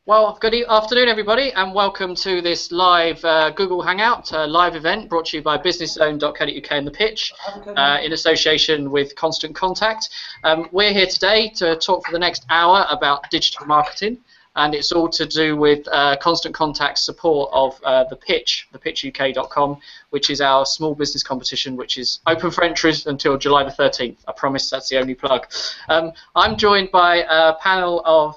Well, afternoon, everybody, and welcome to this live Google Hangout live event brought to you by businesszone.co.uk and The Pitch in association with Constant Contact. We're here today to talk for the next hour about digital marketing, and it's all to do with Constant Contact's support of The Pitch, thepitchuk.com, which is our small business competition, which is open for entries until July the 13th. I promise that's the only plug. I'm joined by a panel of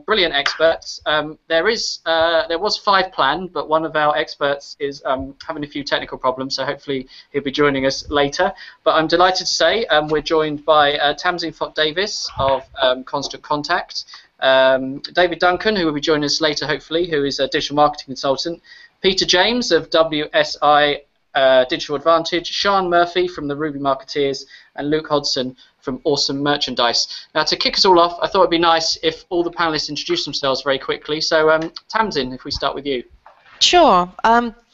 brilliant experts. There was 5 planned, but one of our experts is having a few technical problems, so hopefully he'll be joining us later. But I'm delighted to say we're joined by Tamsin Davis of Constant Contact, David Duncan, who will be joining us later hopefully, who is a digital marketing consultant, Peter James of WSI Digital Advantage, Sian Murphy from the Ruby Marketeers, and Luke Hodson from Awesome Merchandise. Now, to kick us all off, I thought it'd be nice if all the panelists introduced themselves very quickly. So, Tamsin, if we start with you. Sure.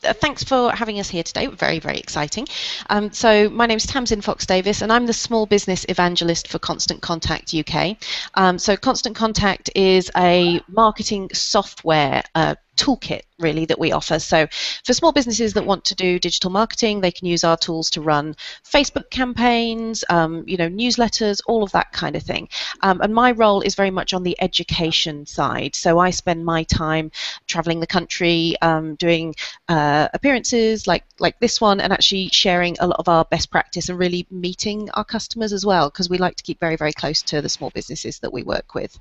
Thanks for having us here today. Very, very exciting. So my name is Tamsin Fox-Davis, and I'm the small business evangelist for Constant Contact UK. So Constant Contact is a marketing software toolkit, really, that we offer. So for small businesses that want to do digital marketing, they can use our tools to run Facebook campaigns, newsletters, all of that kind of thing. And my role is very much on the education side. So I spend my time traveling the country, doing appearances like this one, and actually sharing a lot of our best practice and really meeting our customers as well, because we like to keep very, very close to the small businesses that we work with.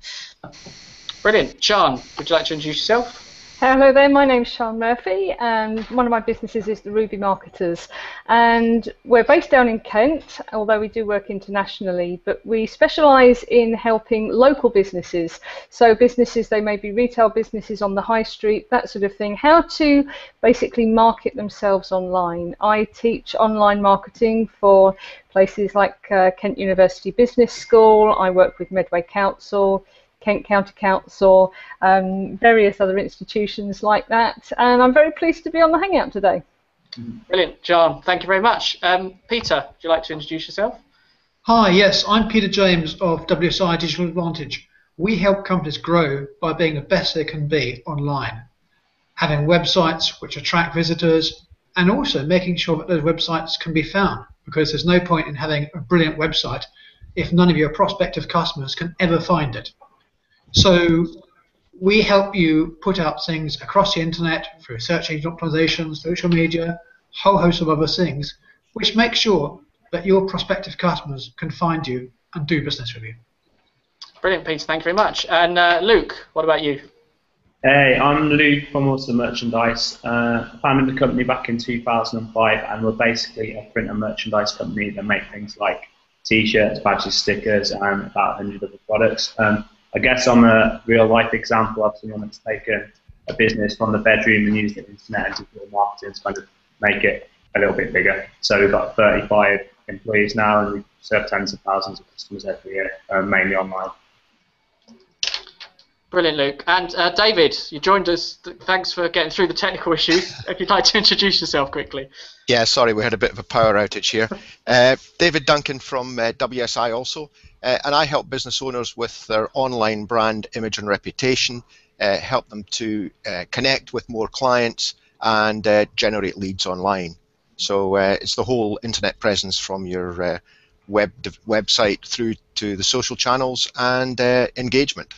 Brilliant. Sian, would you like to introduce yourself? Hello there, my name's Sian Murphy, and one of my businesses is the Ruby Marketers, and we're based down in Kent, although we do work internationally, but we specialise in helping local businesses, so businesses, they may be retail businesses on the high street, that sort of thing, how to basically market themselves online. I teach online marketing for places like Kent University Business School. I work with Medway Council, Kent County Council, various other institutions like that, and I'm very pleased to be on the Hangout today. Brilliant, Sian, thank you very much. Peter, would you like to introduce yourself? Hi, yes, I'm Peter James of WSI Digital Advantage. We help companies grow by being the best they can be online, having websites which attract visitors, and also making sure that those websites can be found, because there's no point in having a brilliant website if none of your prospective customers can ever find it. So we help you put out things across the internet through search engine optimizations, social media, a whole host of other things, which make sure that your prospective customers can find you and do business with you. Brilliant, Peter, thank you very much. And Luke, what about you? Hey, I'm Luke from Awesome Merchandise. I founded the company back in 2005, and we're basically a print and merchandise company that make things like t-shirts, badges, stickers, and about 100 other products. I guess I'm a real-life example of someone that's taken a business from the bedroom and used the internet and digital marketing to kind of make it a little bit bigger. So we've got 35 employees now, and we serve tens of thousands of customers every year, mainly online. Brilliant, Luke. And David, you joined us. Thanks for getting through the technical issues. If you'd like to introduce yourself quickly. Yeah, sorry, we had a bit of a power outage here. David Duncan from WSI also, and I help business owners with their online brand image and reputation, help them to connect with more clients and generate leads online. So it's the whole internet presence from your website through to the social channels and engagement.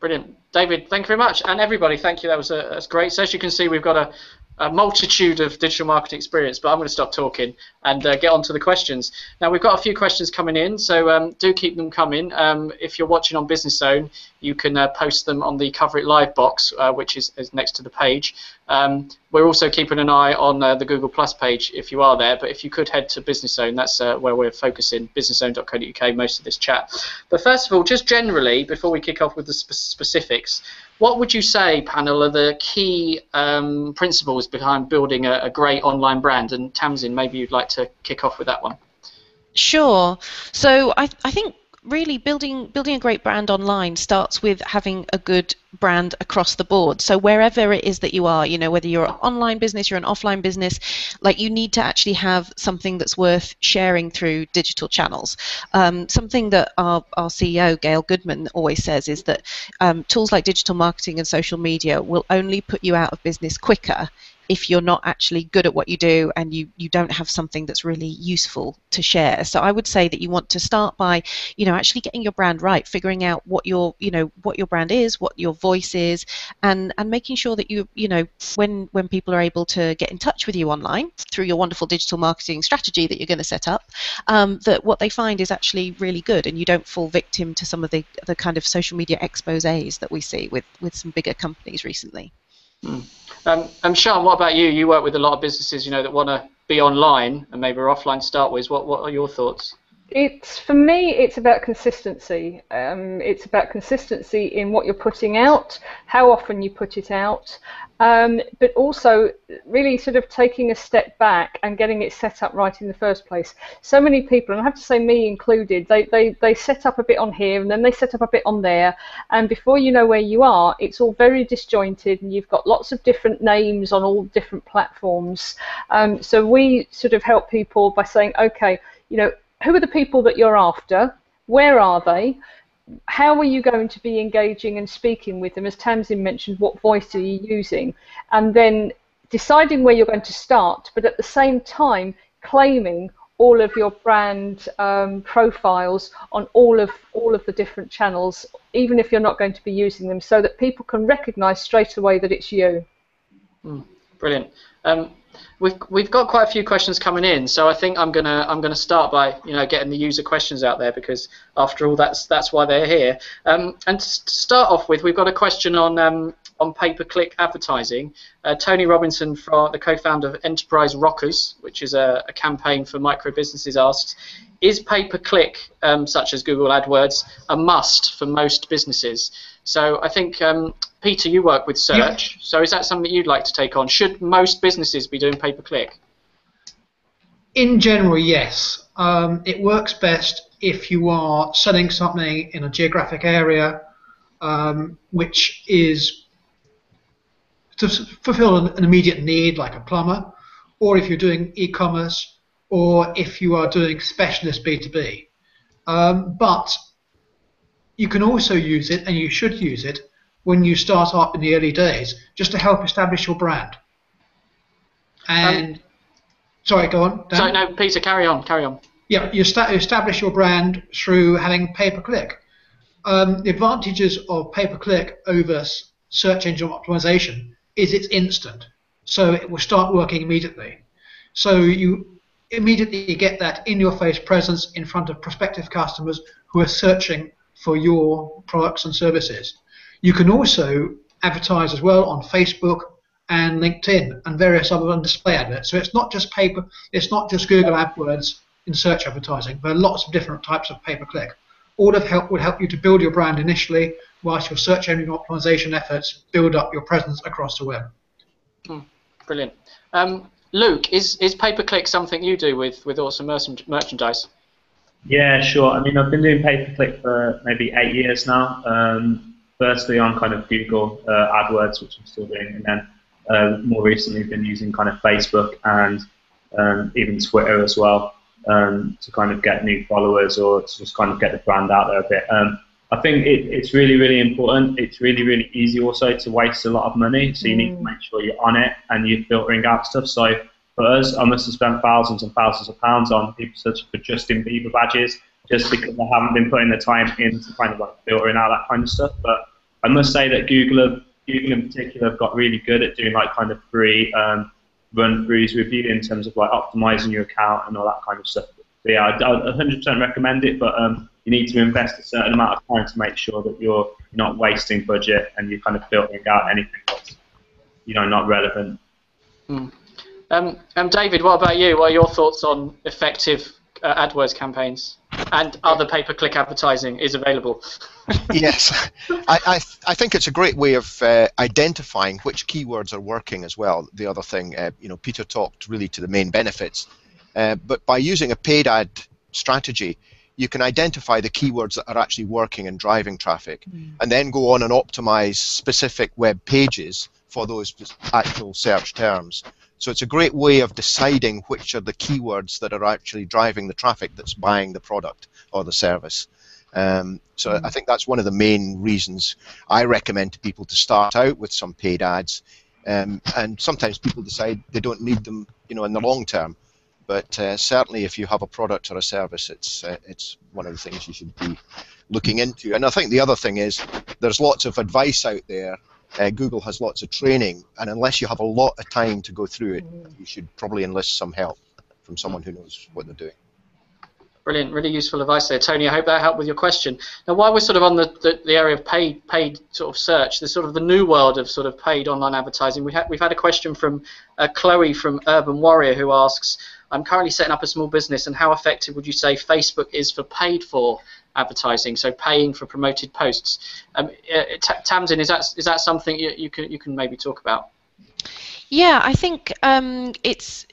Brilliant. David, thank you very much. And everybody, thank you. That's great. So as you can see, we've got a multitude of digital marketing experience, but I'm going to stop talking and get on to the questions. Now, we've got a few questions coming in, so do keep them coming. If you're watching on Business Zone, you can post them on the Cover It Live box, which is next to the page. We're also keeping an eye on the Google Plus page if you are there, but if you could head to Business Zone, that's where we're focusing, businesszone.co.uk, most of this chat. But first of all, just generally, before we kick off with the specifics, what would you say, panel, are the key principles behind building a great online brand? And Tamsin, maybe you'd like to kick off with that one. Sure. So I think really building a great brand online starts with having a good brand across the board. So wherever it is that you are, whether you're an online business, you're an offline business, like, you need to actually have something that's worth sharing through digital channels. Something that our CEO Gail Goodman always says is that tools like digital marketing and social media will only put you out of business quicker if you're not actually good at what you do and you don't have something that's really useful to share. So I would say that you want to start by, actually getting your brand right, figuring out what your brand is, what your voice is, and making sure that when people are able to get in touch with you online through your wonderful digital marketing strategy that you're going to set up, that what they find is actually really good, and you don't fall victim to some of the kind of social media exposés that we see with some bigger companies recently. Sian, what about you? You work with a lot of businesses, that want to be online and maybe are offline to start with. What are your thoughts? For me, it's about consistency. It's about consistency in what you're putting out, how often you put it out, but also really sort of taking a step back and getting it set up right in the first place. So many people, and I have to say me included, they set up a bit on here and then they set up a bit on there, and before you know where you are, it's all very disjointed and you've got lots of different names on all different platforms. So we sort of help people by saying, okay, who are the people that you're after? Where are they? How are you going to be engaging and speaking with them? As Tamsin mentioned, what voice are you using? And then deciding where you're going to start, but at the same time claiming all of your brand profiles on all of the different channels, even if you're not going to be using them, so that people can recognize straight away that it's you. Brilliant. We've got quite a few questions coming in, so I think I'm gonna start by getting the user questions out there, because after all that's why they're here. And to start off with, we've got a question on pay-per-click advertising. Tony Robinson, the co-founder of Enterprise Rockers, which is a campaign for micro businesses, asks, is pay-per-click such as Google AdWords a must for most businesses? So I think Peter, you work with search, so is that something that you'd like to take on? Should most businesses be doing pay-per-click? In general, yes. It works best if you are selling something in a geographic area which is to fulfill an immediate need, like a plumber, or if you're doing e-commerce, or if you are doing specialist B2B. But you can also use it, and you should use it, when you start up in the early days, just to help establish your brand. And sorry, go on, Dan. Sorry, no, Peter, carry on. Yeah, you establish your brand through having pay-per-click. The advantages of pay-per-click over search engine optimization is it's instant, so it will start working immediately. So you immediately get that in-your-face presence in front of prospective customers who are searching for your products and services. You can also advertise as well on Facebook and LinkedIn and various other display adverts. So it's not just Google AdWords in search advertising. There are lots of different types of pay-per-click. All of help would help you to build your brand initially, whilst your search engine optimization efforts build up your presence across the web. Brilliant. Luke, is pay-per-click something you do with Awesome Merchandise? Yeah, sure. I mean, I've been doing pay-per-click for maybe 8 years now. Firstly on kind of Google AdWords, which I'm still doing, and then more recently been using kind of Facebook and even Twitter as well to kind of get new followers or to just kind of get the brand out there a bit. I think it's really, really important. It's really, really easy also to waste a lot of money, so you need to make sure you're on it and you're filtering out stuff. So for us, I must have spent thousands and thousands of pounds on people such as Justin Bieber badges, just because I haven't been putting the time into kind of like filtering out that kind of stuff. But I must say that Google in particular have got really good at doing like kind of free run-throughs with you in terms of like optimizing your account and all that kind of stuff. But yeah, I'd 100% recommend it, but you need to invest a certain amount of time to make sure that you're not wasting budget and you're kind of filtering out anything that's not relevant. David, what about you? What are your thoughts on effective AdWords campaigns and other pay-per-click advertising is available? Yes, I think it's a great way of identifying which keywords are working as well. The other thing, Peter talked really to the main benefits, but by using a paid ad strategy, you can identify the keywords that are actually working and driving traffic, and then go on and optimize specific web pages for those actual search terms. So it's a great way of deciding which are the keywords that are actually driving the traffic that's buying the product or the service. So I think that's one of the main reasons I recommend to people to start out with some paid ads. And sometimes people decide they don't need them, in the long term. But certainly, if you have a product or a service, it's one of the things you should be looking into. And I think the other thing is there's lots of advice out there. Google has lots of training, and unless you have a lot of time to go through it, you should probably enlist some help from someone who knows what they're doing. Brilliant, really useful advice there, Tony. I hope that helped with your question. Now, while we're sort of on the area of paid sort of search, there's sort of the new world of sort of paid online advertising. We've had a question from Chloe from Urban Warrior, who asks, I'm currently setting up a small business, and how effective would you say Facebook is for paid for advertising, so paying for promoted posts? Tamsin, is that something you can maybe talk about? Yeah, I think there's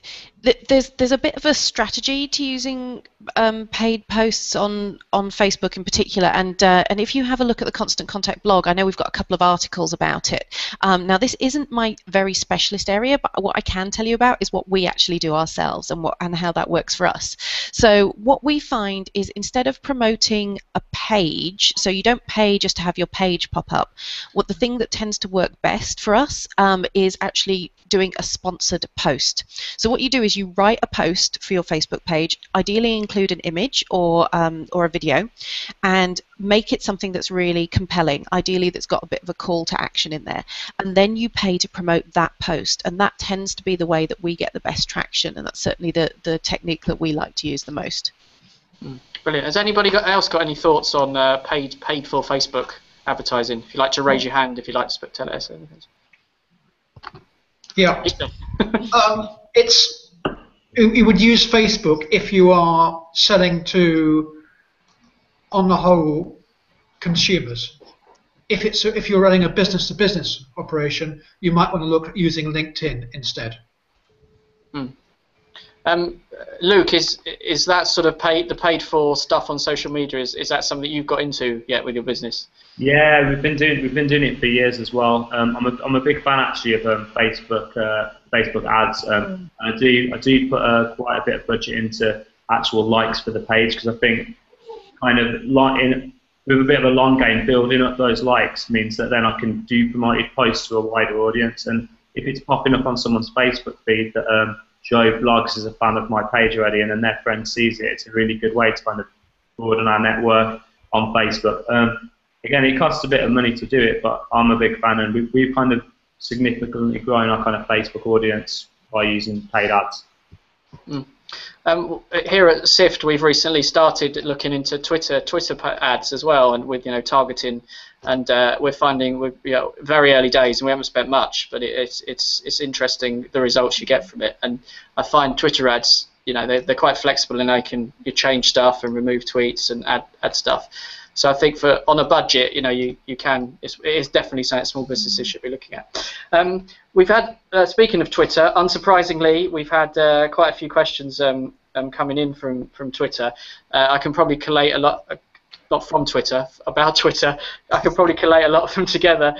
a bit of a strategy to using paid posts on Facebook in particular, and if you have a look at the Constant Contact blog, I know we've got a couple of articles about it. Now, this isn't my very specialist area, but what I can tell you about is what we actually do ourselves and how that works for us. So what we find is, instead of promoting a page, so you don't pay just to have your page pop up, the thing that tends to work best for us is actually doing a sponsored post. So what you do is you write a post for your Facebook page, ideally include an image or a video, and make it something that's really compelling, ideally that's got a bit of a call to action in there, and then you pay to promote that post, and that tends to be the way that we get the best traction, and that's certainly the technique that we like to use the most. Brilliant. Has anybody else got any thoughts on paid for Facebook advertising? If you'd like to raise your hand, if you'd like to tell us anything. Yeah. You would use Facebook if you are selling to, on the whole, consumers. If you're running a business-to-business operation, you might want to look at using LinkedIn instead. Luke, is that sort of the paid for stuff on social media? Is that something that you've got into yet with your business? Yeah, we've been doing it for years as well. I'm a big fan actually of Facebook ads. I do put quite a bit of budget into actual likes for the page, because I think kind of with a bit of a long game, building up those likes means that then I can do promoted posts to a wider audience. And if it's popping up on someone's Facebook feed that Joe Blogs is a fan of my page already, and then their friend sees it, it's a really good way to kind of broaden our network on Facebook. Again, it costs a bit of money to do it, but I'm a big fan, and we've kind of significantly grown our kind of Facebook audience by using paid ads. Here at SIFT, we've recently started looking into Twitter ads as well, and with targeting, and we're finding very early days, and we haven't spent much, but it's interesting the results you get from it. And I find Twitter ads, they're quite flexible, and you change stuff and remove tweets and add stuff. So I think on a budget, you can. It is definitely something small businesses should be looking at. We've had, speaking of Twitter, unsurprisingly, we've had quite a few questions coming in from Twitter. I can probably collate a lot, not from Twitter, about Twitter. I can probably collate a lot of them together.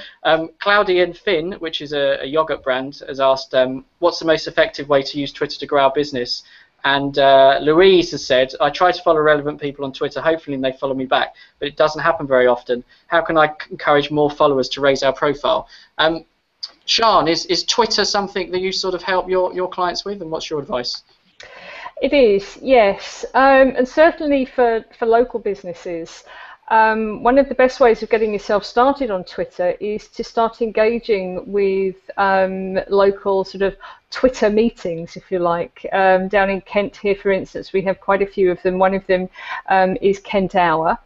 Cloudy and Finn, which is a yogurt brand, has asked, what's the most effective way to use Twitter to grow our business? And Louise has said, I try to follow relevant people on Twitter, hopefully they follow me back, but it doesn't happen very often. How can I encourage more followers to raise our profile? Sian, is Twitter something that you sort of help your clients with, and what's your advice? It is, yes, and certainly for local businesses. One of the best ways of getting yourself started on Twitter is to start engaging with local sort of Twitter meetings, if you like. Down in Kent here, for instance, we have quite a few of them. One of them is Kent Hour.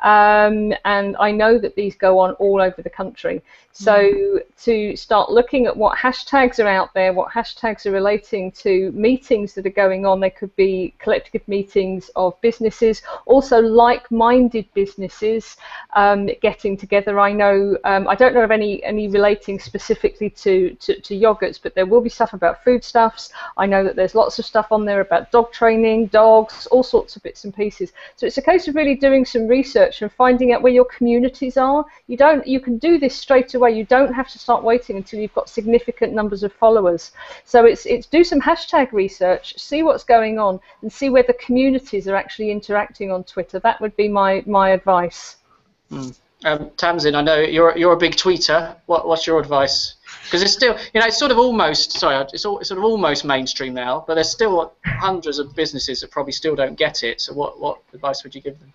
and I know that these go on all over the country. So to start looking at what hashtags are out there, what hashtags are relating to meetings that are going on, they could be collective meetings of businesses, also like-minded businesses getting together. I know, I don't know of any relating specifically to yogurts, but there will be stuff about foodstuffs. I know that there's lots of stuff on there about dog training, dogs, all sorts of bits and pieces. So it's a case of really doing some research and finding out where your communities are. You can do this straight away. You don't have to start waiting until you've got significant numbers of followers. So it's do some hashtag research, see what's going on, and see where the communities are actually interacting on Twitter. That would be my advice. Tamsin, I know you're a big tweeter. What's your advice? Because it's still, it's sort of almost, it's sort of almost mainstream now, but there's still hundreds of businesses that probably still don't get it. So what advice would you give them?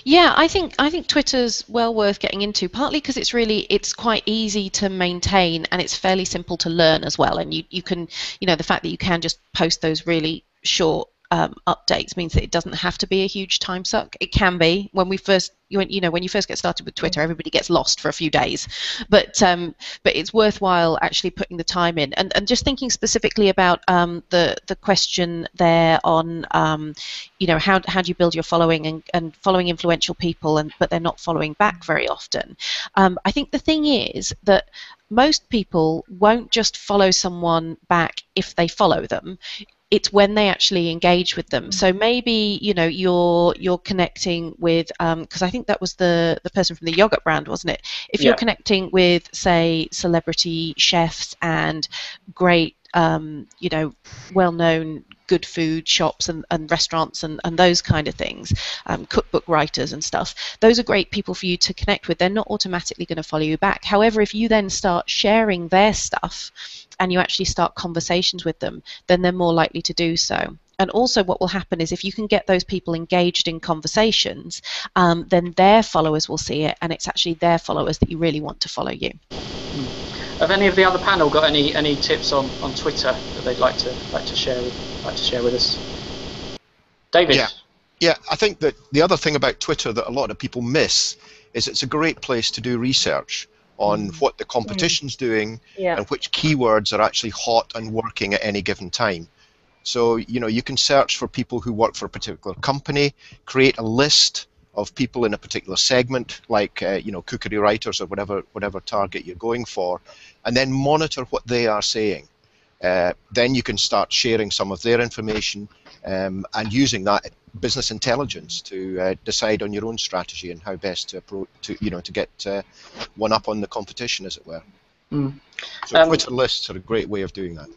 Yeah, I think Twitter's well worth getting into, partly because it's quite easy to maintain and it's fairly simple to learn as well. And you can, the fact that you can just post those really short updates means that it doesn't have to be a huge time suck. It can be when you first get started with Twitter, everybody gets lost for a few days, but it's worthwhile actually putting the time in. And just thinking specifically about the question there on how do you build your following and following influential people but they're not following back very often. I think the thing is that most people won't just follow someone back if they follow them. It's when they actually engage with them. So maybe you're connecting with because I think that was the person from the yogurt brand, wasn't it? If you're connecting with, say, celebrity chefs and great well-known good food shops and restaurants and those kind of things, cookbook writers and stuff, those are great people for you to connect with. They're not automatically going to follow you back. However, if you then start sharing their stuff and you actually start conversations with them, then they're more likely to do so. And also what will happen is if you can get those people engaged in conversations, then their followers will see it, and it's actually their followers that you really want to follow you. Have any of the other panel got any tips on Twitter that they'd like to share with us? David? Yeah, I think that the other thing about Twitter that a lot of people miss is it's a great place to do research on what the competition's doing and which keywords are actually hot and working at any given time. So, you can search for people who work for a particular company, create a list of people in a particular segment, like, cookery writers or whatever target you're going for, and then monitor what they are saying. Then you can start sharing some of their information and using that business intelligence to decide on your own strategy and how best to approach to get one up on the competition, as it were. So Twitter lists are a great way of doing that.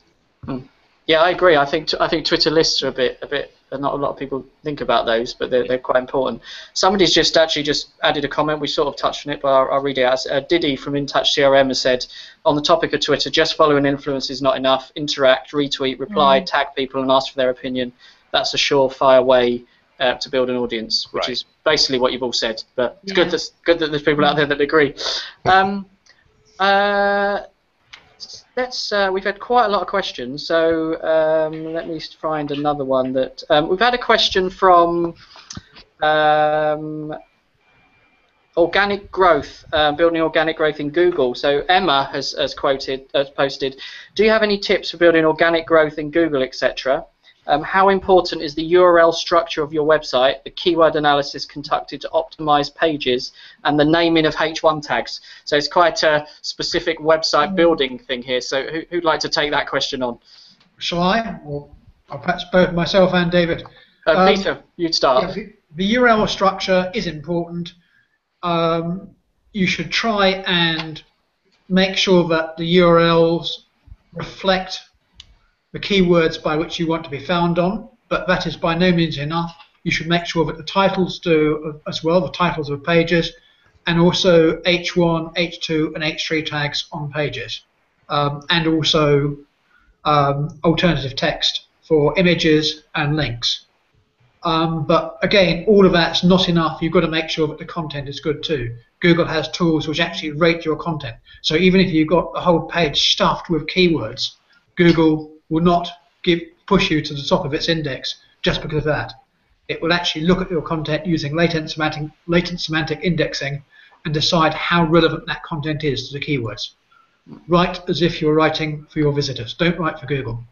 Yeah, I agree. I think Twitter lists are a bit. Not a lot of people think about those, but they're quite important. Somebody's just added a comment. We sort of touched on it, but I'll read it out. Diddy from InTouch CRM has said, on the topic of Twitter, just following influence is not enough. Interact, retweet, reply, tag people, and ask for their opinion. That's a surefire way to build an audience, which is basically what you've all said. But it's good that there's people out there that agree. We've had quite a lot of questions, so let me find another one. That we've had a question from organic growth, building organic growth in Google. So Emma has posted, do you have any tips for building organic growth in Google, etc.? How important is the URL structure of your website, the keyword analysis conducted to optimize pages, and the naming of H1 tags? So it's quite a specific website building thing here. So who'd like to take that question on? Shall I? Or perhaps both myself and David. Peter, you'd start. Yeah, the URL structure is important. You should try and make sure that the URLs reflect the keywords by which you want to be found on, but that is by no means enough. You should make sure that the titles do as well, the titles of pages, and also H1, H2, and H3 tags on pages, and also alternative text for images and links. But again, all of that's not enough. You've got to make sure that the content is good too. Google has tools which actually rate your content. So even if you've got the whole page stuffed with keywords, Google will not push you to the top of its index just because of that. It will actually look at your content using latent semantic indexing and decide how relevant that content is to the keywords. Write as if you're writing for your visitors. Don't write for Google.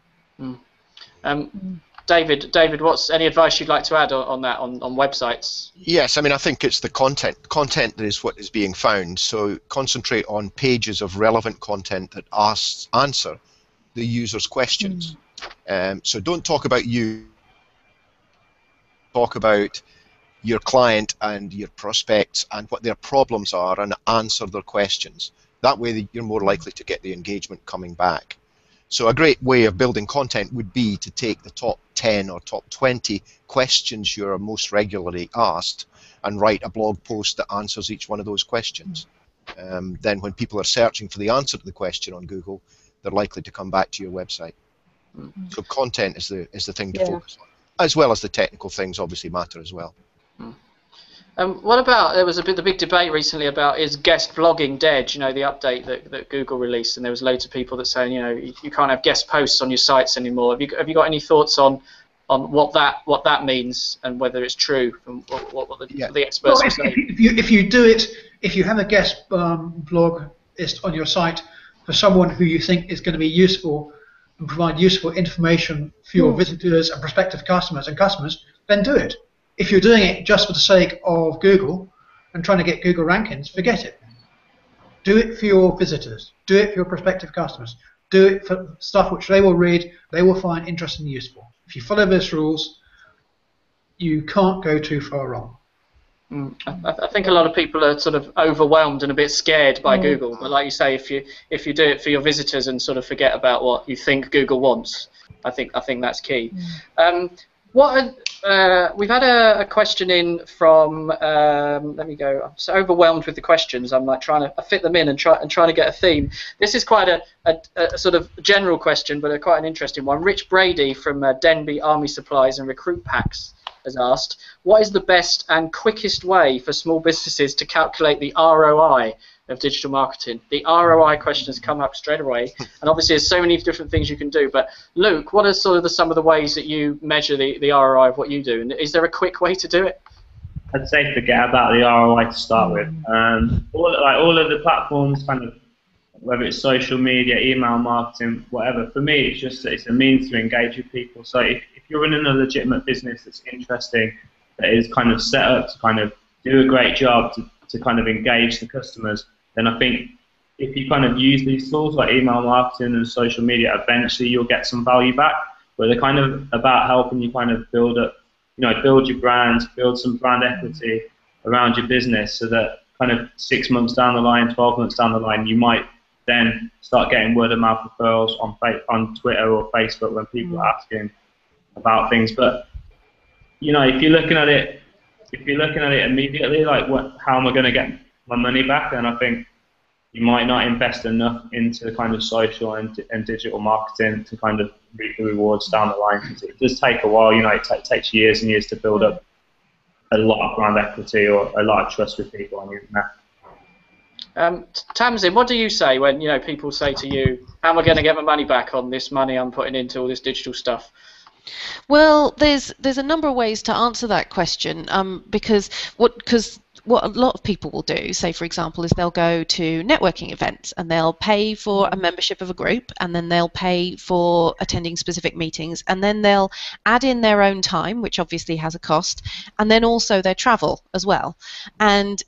David, what's any advice you'd like to add on that, on websites? Yes, I mean, I think it's the content. Content that is what is being found. So concentrate on pages of relevant content that answer the user's questions. So don't talk about you. Talk about your client and your prospects and what their problems are, and answer their questions. That way you're more likely to get the engagement coming back. So a great way of building content would be to take the top 10 or top 20 questions you're most regularly asked and write a blog post that answers each one of those questions. Then when people are searching for the answer to the question on Google, they're likely to come back to your website. So content is the thing to focus on, as well as the technical things obviously matter as well. What about, there was the big debate recently about, is guest blogging dead? You know, the update that Google released, and there was loads of people that saying, you know, you can't have guest posts on your sites anymore. Have you got any thoughts on what that means and whether it's true from what the experts are saying? If you do it, if you have a guest blog list on your site for someone who you think is going to be useful and provide useful information for your visitors and prospective customers, then do it. If you're doing it just for the sake of Google and trying to get Google rankings, forget it. Do it for your visitors. Do it for your prospective customers. Do it for stuff which they will read, they will find interesting and useful. If you follow those rules, you can't go too far wrong. I think a lot of people are sort of overwhelmed and a bit scared by Google. But like you say, if you do it for your visitors and sort of forget about what you think Google wants, I think that's key. We've had a question in from. Let me go. I'm so overwhelmed with the questions. I'm like trying to fit them in and trying to get a theme. This is quite a sort of general question, but quite an interesting one. Rich Brady from Denby Army Supplies and Recruit Packs has asked, what is the best and quickest way for small businesses to calculate the ROI of digital marketing? The ROI question has come up straight away, and obviously there's so many different things you can do. But Luke, what are sort of some of the ways that you measure the ROI of what you do, and is there a quick way to do it? I'd say forget about the ROI to start with. All of the platforms, kind of, whether it's social media, email marketing, whatever. For me, it's a means to engage with people. So if you're running a legitimate business that's interesting, that is kind of set up to kind of do a great job to kind of engage the customers, then I think if you kind of use these tools like email marketing and social media, eventually you'll get some value back. But they're kind of about helping you kind of build your brand, build some brand equity around your business, so that kind of 6 months down the line, 12 months down the line, you might then start getting word of mouth referrals on Twitter or Facebook when people are asking about things. But you know, if you're looking at it immediately, like how am I going to get my money back? And I think you might not invest enough into kind of social and digital marketing to kind of reap the rewards down the line. Because it does take a while. You know, it takes years and years to build up a lot of brand equity or a lot of trust with people on the internet. Tamsin, what do you say when people say to you, "How am I going to get my money back on this money I'm putting into all this digital stuff?" Well, there's a number of ways to answer that question, because what a lot of people will do, say for example, is they'll go to networking events and they'll pay for a membership of a group, and then they'll pay for attending specific meetings, and then they'll add in their own time, which obviously has a cost, and then also their travel as well. And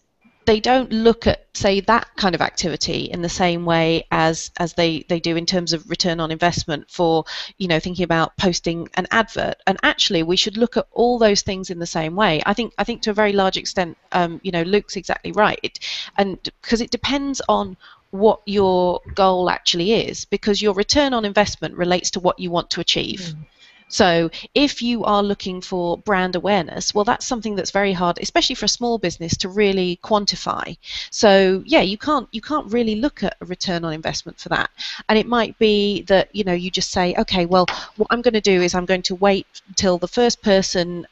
they don't look at, say, that kind of activity in the same way as they do in terms of return on investment for, thinking about posting an advert. And actually, we should look at all those things in the same way. I think to a very large extent, Luke's exactly right. Because it depends on what your goal actually is, because your return on investment relates to what you want to achieve. So if you are looking for brand awareness, well, that's something that's very hard, especially for a small business, to really quantify. So yeah, you can't really look at a return on investment for that. And it might be that you just say, okay, well, what I'm going to do is I'm going to wait till the first person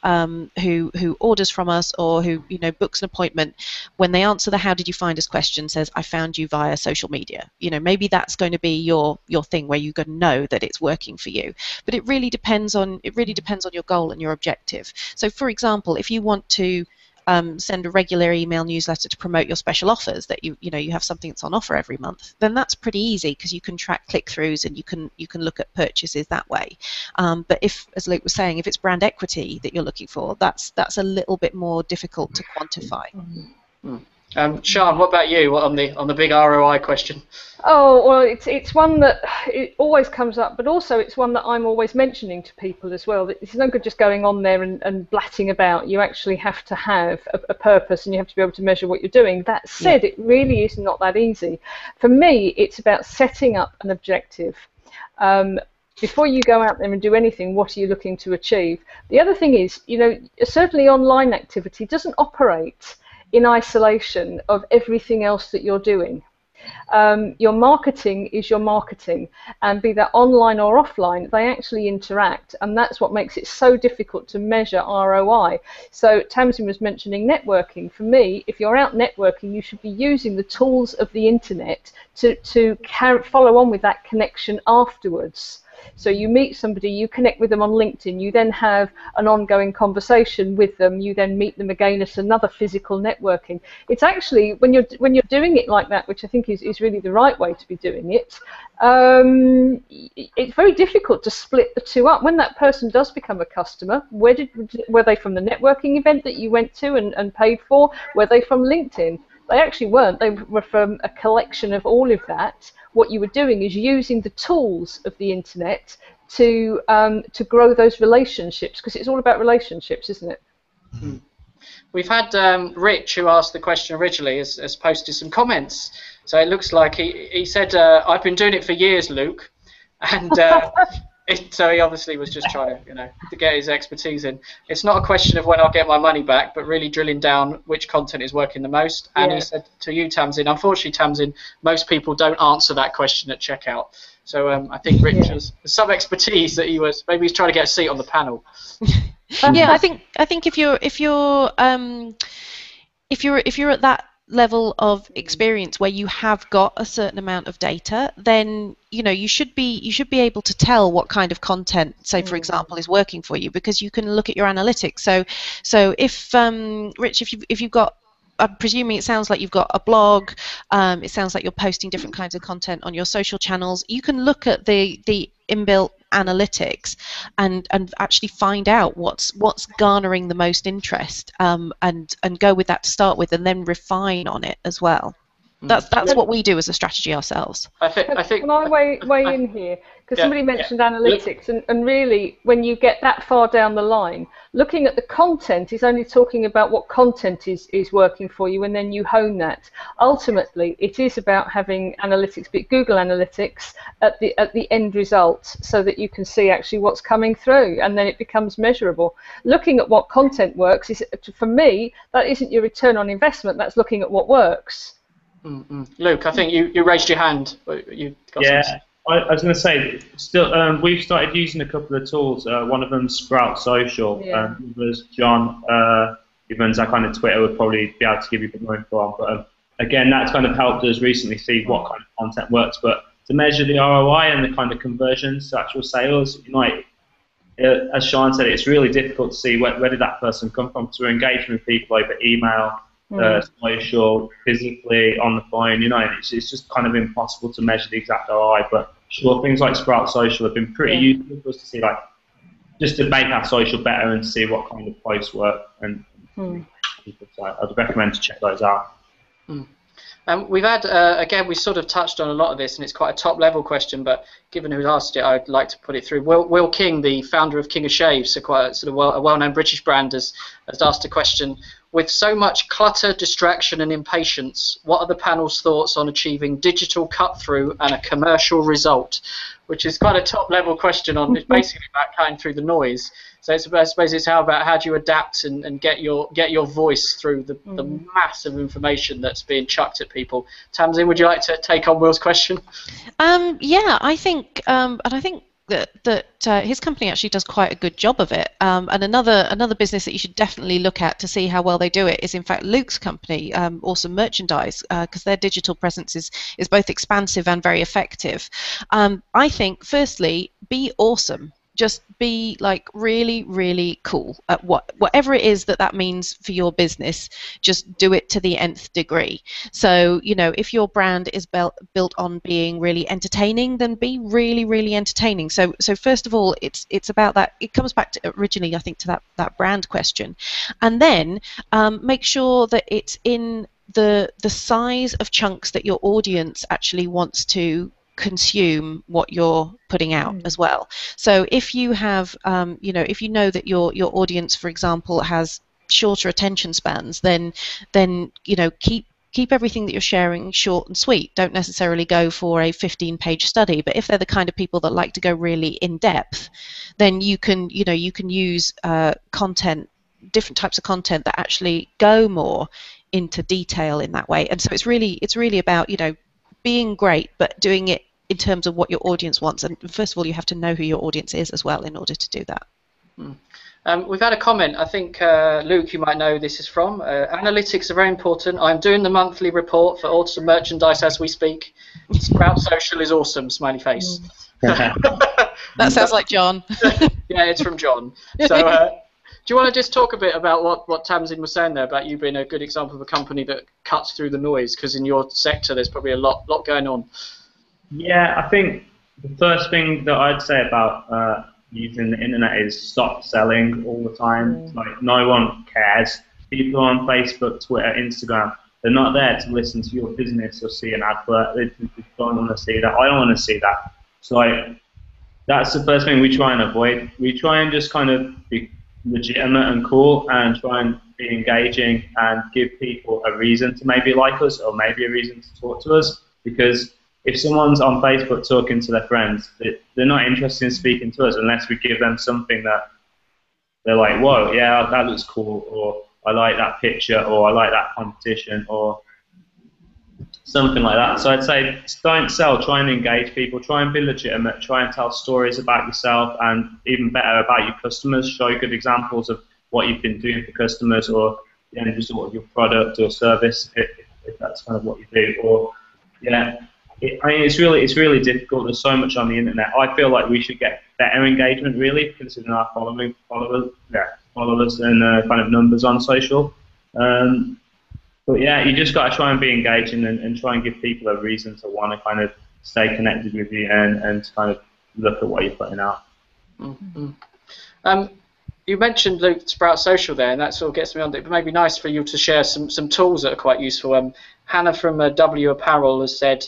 who orders from us or who books an appointment, when they answer the "How did you find us?" question, says, "I found you via social media." Maybe that's going to be your thing where you're going to know that it's working for you. But it really depends really depends on your goal and your objective. So, for example, if you want to send a regular email newsletter to promote your special offers, that you have something that's on offer every month, then that's pretty easy because you can track click-throughs and you can look at purchases that way. But if, as Luke was saying, if it's brand equity that you're looking for, that's a little bit more difficult to quantify. Sian, what about you on the big ROI question? Oh, well, it's one that it always comes up, but also it's one that I'm always mentioning to people as well. That it's no good just going on there and blatting about. You actually have to have a purpose, and you have to be able to measure what you're doing. That said, it really is not that easy. For me, it's about setting up an objective. Before you go out there and do anything, what are you looking to achieve? The other thing is, certainly online activity doesn't operate in isolation of everything else that you're doing. Your marketing is your marketing, and be that online or offline, they actually interact, and that's what makes it so difficult to measure ROI. So Tamsin was mentioning networking. For me, if you're out networking, you should be using the tools of the internet to follow on with that connection afterwards. So you meet somebody, you connect with them on LinkedIn, you then have an ongoing conversation with them, you then meet them again at another physical networking. It's actually, when you're doing it like that, which I think is really the right way to be doing it, it's very difficult to split the two up. When that person does become a customer, were they from the networking event that you went to and paid for? Were they from LinkedIn? They actually weren't. They were from a collection of all of that. What you were doing is using the tools of the internet to grow those relationships, because it's all about relationships, isn't it? We've had Rich, who asked the question originally, has posted some comments. So it looks like he said, I've been doing it for years, Luke. And so he obviously was just trying to get his expertise in. It's not a question of when I'll get my money back, but really drilling down which content is working the most. And he said to you, Tamsin, unfortunately, Tamsin, most people don't answer that question at checkout. So I think Rich has some expertise that he's trying to get a seat on the panel. Yeah, I think if you're at that level of experience where you have got a certain amount of data, then you should be able to tell what kind of content, say for example, is working for you, because you can look at your analytics. So if Rich, if you've got, I'm presuming it sounds like you've got a blog, it sounds like you're posting different kinds of content on your social channels, you can look at the inbuilt analytics and actually find out what's garnering the most interest, and go with that to start with, and then refine on it as well. That's what we do as a strategy ourselves. I think. Can I weigh in here? Because somebody mentioned analytics, and really, when you get that far down the line, looking at the content is only talking about what content is working for you, and then you hone that. Ultimately, it is about having analytics, be it Google Analytics, at the end result, so that you can see actually what's coming through, and then it becomes measurable. Looking at what content works is, for me, that isn't your return on investment. That's looking at what works. Luke, I think you raised your hand. You got something. I was going to say, still, we've started using a couple of tools. One of them, Sprout Social. There's John Evans, that kind of Twitter would probably be able to give you a bit more info on. But again, that's kind of helped us recently see what kind of content works. But to measure the ROI and the kind of conversions to actual sales, as Sian said, it's really difficult to see where did that person come from. So we're engaging with people over email, social, physically, on the phone, it's just kind of impossible to measure the exact ROI. But sure, things like Sprout Social have been pretty useful for us to see, just to make our social better and see what kind of posts work. And I'd recommend to check those out. We've had, again, we sort of touched on a lot of this, and it's quite a top-level question, but given who asked it, I'd like to put it through. Will King, the founder of King of Shaves, so quite a well-known British brand, has asked a question. With so much clutter, distraction, and impatience, what are the panel's thoughts on achieving digital cut-through and a commercial result? Which is quite a top-level question on, it's basically about cutting through the noise. So I suppose it's how do you adapt and get your voice through the massive information that's being chucked at people. Tamsin, would you like to take on Will's question? Yeah, I think, and I think that his company actually does quite a good job of it. And another business that you should definitely look at to see how well they do it is, in fact, Luke's company, Awesome Merchandise, because their digital presence is both expansive and very effective. I think, firstly, be awesome. just be like really, really cool at whatever it is that means for your business. Just do it to the nth degree. So, you know, if your brand is built on being really entertaining, then be really, really entertaining. So first of all, it's about that. It comes back to originally, I think, to that brand question, and then make sure that it's in the size of chunks that your audience actually wants to consume what you're putting out as well. So if you have, you know, if you know that your audience, for example, has shorter attention spans, then you know, keep everything that you're sharing short and sweet. Don't necessarily go for a 15-page study, but if they're the kind of people that like to go really in depth, then you can, you know, you can use content, different types of content that actually go more into detail in that way. And so it's really about, you know, being great, but doing it in terms of what your audience wants. And first of all, you have to know who your audience is as well in order to do that. We've had a comment. I think, Luke, you might know who this is from. Analytics are very important. I'm doing the monthly report for autumn merchandise as we speak. Sprout Social is awesome, smiley face. That sounds like John. Yeah, it's from John. So do you want to just talk a bit about what Tamsin was saying there about you being a good example of a company that cuts through the noise? Because in your sector, there's probably a lot going on. Yeah, I think the first thing that I'd say about using the internet is stop selling all the time. Like, no one cares. People on Facebook, Twitter, Instagram, they're not there to listen to your business or see an advert. They don't want to see that. I don't want to see that. So that's the first thing we try and avoid. We try and just kind of be legitimate and cool and try and be engaging and give people a reason to maybe like us or maybe a reason to talk to us. Because if someone's on Facebook talking to their friends, they're not interested in speaking to us unless we give them something that they're like, whoa, yeah, that looks cool, or I like that picture, or I like that competition, or something like that. So I'd say don't sell, try and engage people, try and be legitimate, try and tell stories about yourself, and even better about your customers, show good examples of what you've been doing for customers, or the end result of your product or service, if that's kind of what you do. Or yeah, I mean, it's really difficult. There's so much on the internet. I feel like we should get better engagement, really, considering our followers and kind of numbers on social. But yeah, you just got to try and be engaging and try and give people a reason to want to kind of stay connected with you and to kind of look at what you're putting out. You mentioned, Luke, Sprout Social there, and that sort of gets me on it. But maybe nice for you to share some tools that are quite useful. Hannah from W Apparel has said,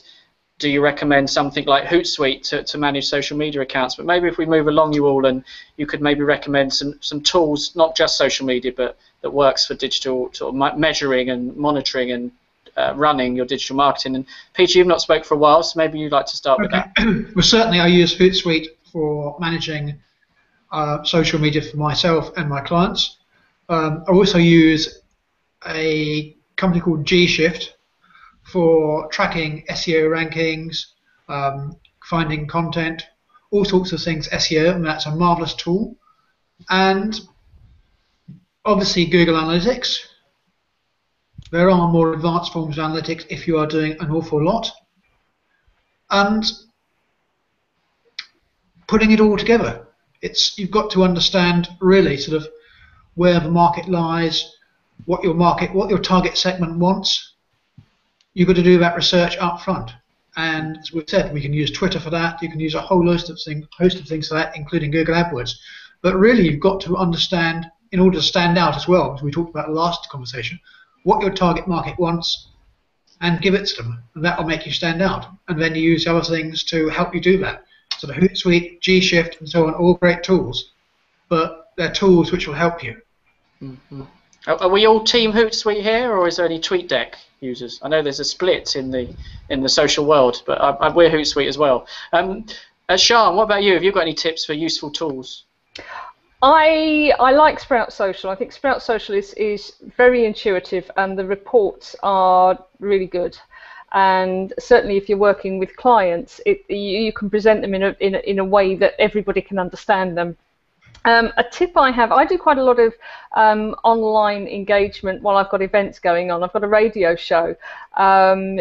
do you recommend something like Hootsuite to manage social media accounts? But maybe if we move along, you all, and you could maybe recommend some tools, not just social media, but that works for digital sort of measuring and monitoring and running your digital marketing. And Peter, you've not spoke for a while, so maybe you'd like to start with that. Well, certainly I use Hootsuite for managing social media for myself and my clients. I also use a company called G-Shift for tracking SEO rankings, finding content, all sorts of things SEO, and that's a marvelous tool. And obviously Google Analytics. There are more advanced forms of analytics if you are doing an awful lot. And putting it all together. You've got to understand really sort of where the market lies, what your target segment wants. You've got to do that research up front. And as we've said, we can use Twitter for that. You can use a whole host of things for that, including Google AdWords. But really, you've got to understand, in order to stand out as well, as we talked about in the last conversation, what your target market wants and give it to them. And that will make you stand out. And then you use other things to help you do that. So the Hootsuite, G-Shift, and so on, all great tools. But they're tools which will help you. Are we all team Hootsuite here, or is there any TweetDeck users? I know there's a split in the social world, but we're Hootsuite as well. Sian, what about you? Have you got any tips for useful tools? I like Sprout Social. I think Sprout Social is very intuitive, and the reports are really good. And certainly, if you're working with clients, you can present them in a way that everybody can understand them. A tip I have, I do quite a lot of online engagement while I've got events going on. I've got a radio show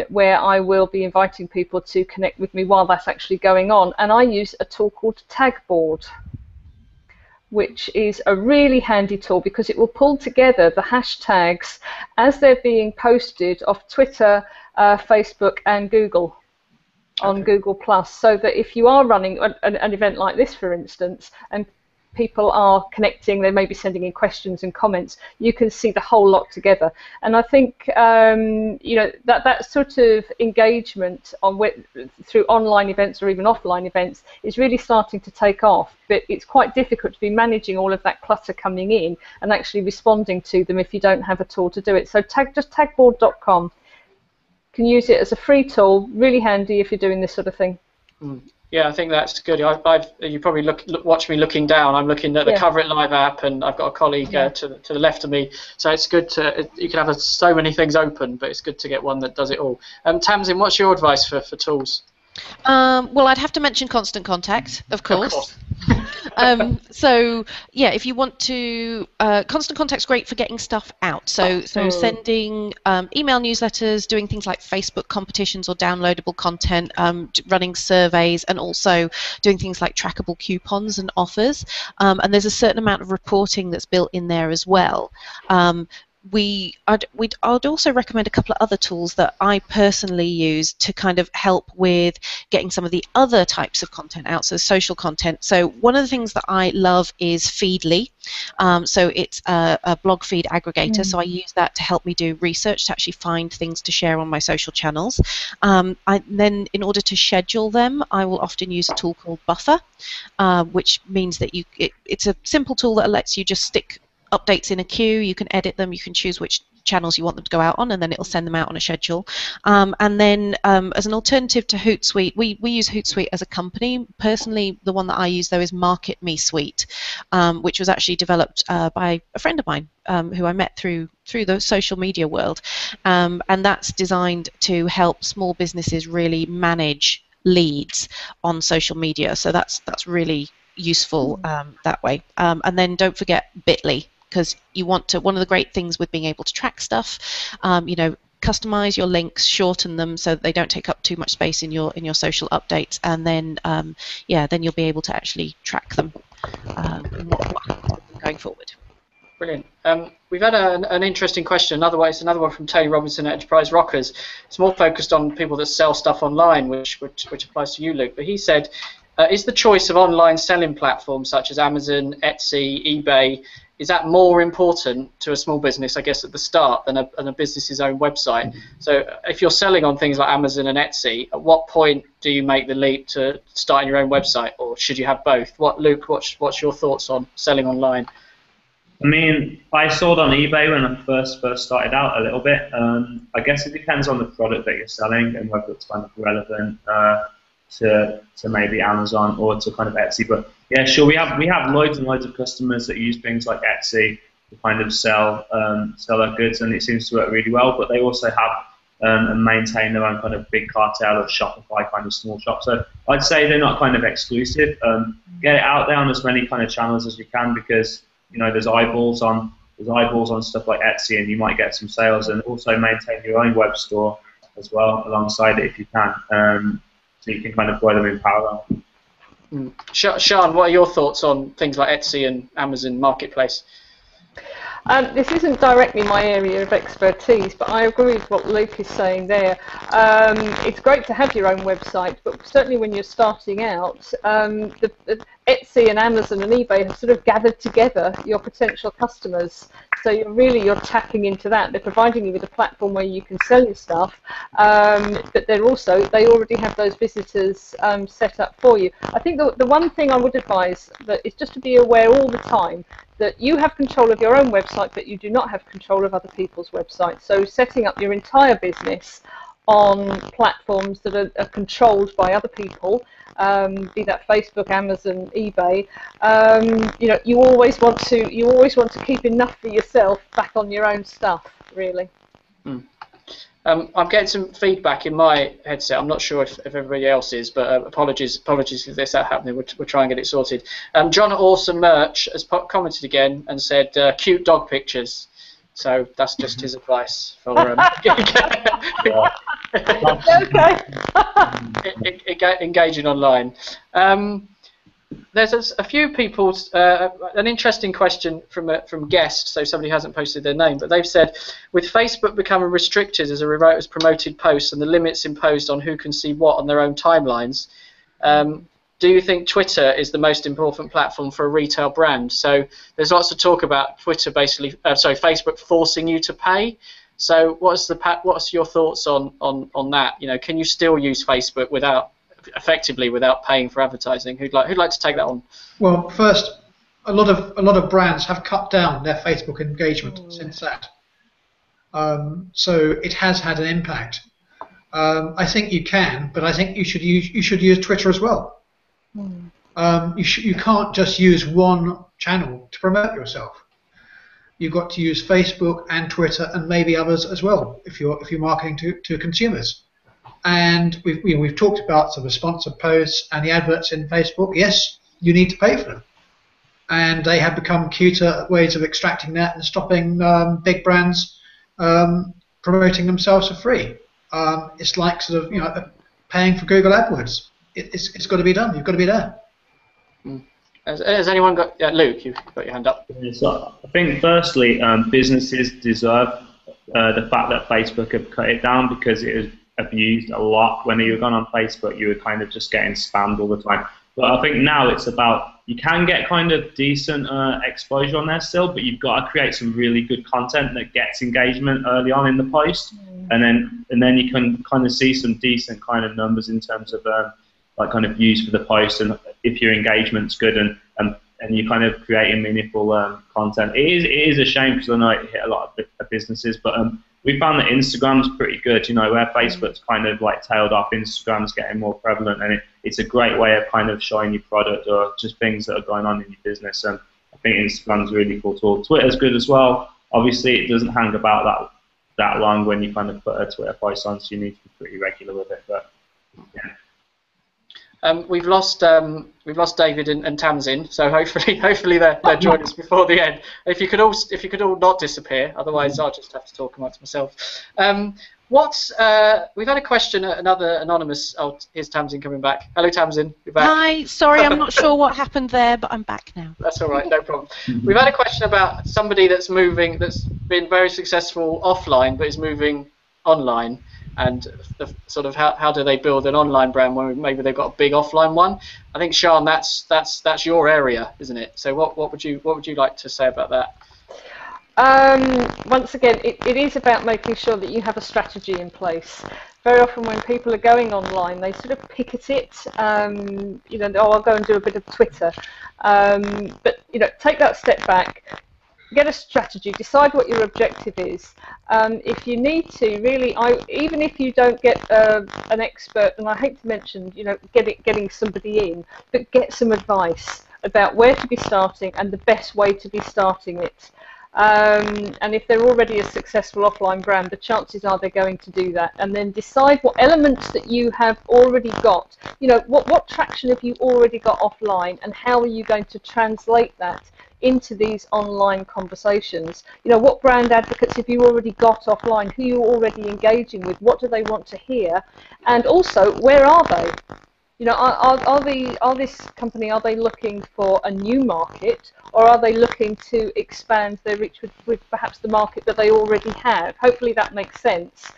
where I will be inviting people to connect with me while that's actually going on, and I use a tool called Tagboard. which is a really handy tool because it will pull together the hashtags as they're being posted off Twitter, Facebook and Google on Google Plus, so that if you are running an event like this, for instance, and people are connecting, they may be sending in questions and comments, you can see the whole lot together. And I think that sort of engagement through online events or even offline events is really starting to take off, but it's quite difficult to be managing all of that clutter coming in and actually responding to them if you don't have a tool to do it. So just tagboard.com. Can use it as a free tool, really handy if you're doing this sort of thing. Yeah, I think that's good. You probably watch me looking down. I'm looking at the Cover It Live app, and I've got a colleague to the left of me. So it's good you can have so many things open, but it's good to get one that does it all. Tamsin, what's your advice for tools? Well, I'd have to mention Constant Contact, of course. So yeah, if you want to, Constant Contact's great for getting stuff out. So sending email newsletters, doing things like Facebook competitions or downloadable content, running surveys, and also doing things like trackable coupons and offers. And there's a certain amount of reporting that's built in there as well. I'd also recommend a couple of other tools that I personally use to kind of help with getting some of the other types of content out, so social content. So one of the things that I love is Feedly. So it's a blog feed aggregator, so I use that to help me do research to actually find things to share on my social channels. Then in order to schedule them, I will often use a tool called Buffer, which means that it's a simple tool that lets you just stick updates in a queue. You can edit them, you can choose which channels you want them to go out on, and then it'll send them out on a schedule. And then as an alternative to Hootsuite, we use Hootsuite as a company. Personally, the one that I use though is Market Me Suite, which was actually developed by a friend of mine who I met through the social media world, and that's designed to help small businesses really manage leads on social media. So that's really useful that way. And then don't forget Bitly, because you want to, one of the great things with being able to track stuff, customize your links, shorten them so that they don't take up too much space in your social updates, and then then you'll be able to actually track them going forward. Brilliant. We've had an interesting question. Another one from Tony Robinson at Enterprise Rockers. It's more focused on people that sell stuff online, which applies to you, Luke. But he said, is the choice of online selling platforms such as Amazon, Etsy, eBay, is that more important to a small business, I guess, at the start than a business's own website? So if you're selling on things like Amazon and Etsy, at what point do you make the leap to starting your own website, or should you have both? Luke, what's your thoughts on selling online? I mean, I sold on eBay when I first started out a little bit. I guess it depends on the product that you're selling and whether it's kind of relevant to maybe Amazon or to kind of Etsy. But yeah, sure, we have loads and loads of customers that use things like Etsy to kind of sell their goods, and it seems to work really well. But they also have and maintain their own kind of big cartel of Shopify kind of small shop. So I'd say they're not kind of exclusive. Get it out there on as many kind of channels as you can, because there's eyeballs on stuff like Etsy, and you might get some sales. And also maintain your own web store as well alongside it if you can. So you can kind of grow them in parallel. Sian, what are your thoughts on things like Etsy and Amazon Marketplace? This isn't directly my area of expertise, but I agree with what Luke is saying there. It's great to have your own website, but certainly when you're starting out, the Etsy and Amazon and eBay have sort of gathered together your potential customers. So you're tapping into that. They're providing you with a platform where you can sell your stuff, but they already have those visitors set up for you. I think the one thing I would advise that is just to be aware all the time that you have control of your own website, but you do not have control of other people's websites. So setting up your entire business on platforms that are controlled by other people, be that Facebook, Amazon, eBay, you always want to keep enough for yourself back on your own stuff, really. I'm getting some feedback in my headset. I'm not sure if everybody else is, but apologies if this is happening. We'll try and get it sorted. John at Awesome Merch has commented again and said cute dog pictures. So that's just his advice for engaging online. there's a few people, an interesting question from guests, so somebody hasn't posted their name, but they've said, with Facebook becoming restricted as a result of promoted posts and the limits imposed on who can see what on their own timelines, do you think Twitter is the most important platform for a retail brand? So there's lots of talk about Twitter basically, Facebook forcing you to pay. So what's your thoughts on that? You know, can you still use Facebook effectively without paying for advertising? Who'd like to take that on? Well, first, a lot of brands have cut down their Facebook engagement since that. So it has had an impact. I think you can, but I think you should use Twitter as well. You can't just use one channel to promote yourself. You've got to use Facebook and Twitter and maybe others as well if you're marketing to consumers. And we've talked about some of the sponsored posts and the adverts in Facebook. Yes, you need to pay for them, and they have become cuter ways of extracting that and stopping big brands promoting themselves for free. It's like sort of paying for Google AdWords. It's got to be done. You've got to be there. Has anyone got Luke? You've got your hand up. So I think firstly, businesses deserve the fact that Facebook have cut it down, because it is abused a lot. When you were going on Facebook, you were kind of just getting spammed all the time. But I think now it's about, you can get kind of decent exposure on there still, but you've got to create some really good content that gets engagement early on in the post, and then you can kind of see some decent kind of numbers in terms of like kind of views for the post, and if your engagement's good and you're kind of creating meaningful content. It is a shame, because I know it hit a lot of businesses, but we found that Instagram's pretty good, where Facebook's kind of like tailed off, Instagram's getting more prevalent, and it's a great way of kind of showing your product or just things that are going on in your business. And I think Instagram's a really cool tool. Twitter's good as well. Obviously, it doesn't hang about that long when you kind of put a Twitter post on, so you need to be pretty regular with it. But yeah. We've lost David and Tamsin, so hopefully they'll join us before the end. If you could all not disappear, otherwise I'll just have to talk amongst myself. We've had a question, another anonymous. Oh, here's Tamsin coming back. Hello, Tamsin. You're back. Hi. Sorry, I'm not sure what happened there, but I'm back now. That's all right. No problem. We've had a question about somebody that's been very successful offline, but is moving online. And the sort of how do they build an online brand when maybe they've got a big offline one? I think, Sian, that's your area, isn't it? So what would you like to say about that? Once again, it is about making sure that you have a strategy in place. Very often when people are going online, they sort of pick at it. I'll go and do a bit of Twitter, but take that step back. Get a strategy, decide what your objective is. If you need to, really, even if you don't get an expert, and I hate to mention, getting somebody in, but get some advice about where to be starting and the best way to be starting it. And if they're already a successful offline brand, the chances are they're going to do that. And then decide what elements that you have already got. What traction have you already got offline, and how are you going to translate that into these online conversations? What brand advocates have you already got offline? Who are you already engaging with? What do they want to hear? And also, where are they? Are this company, are they looking for a new market, or are they looking to expand their reach with perhaps the market that they already have? Hopefully that makes sense.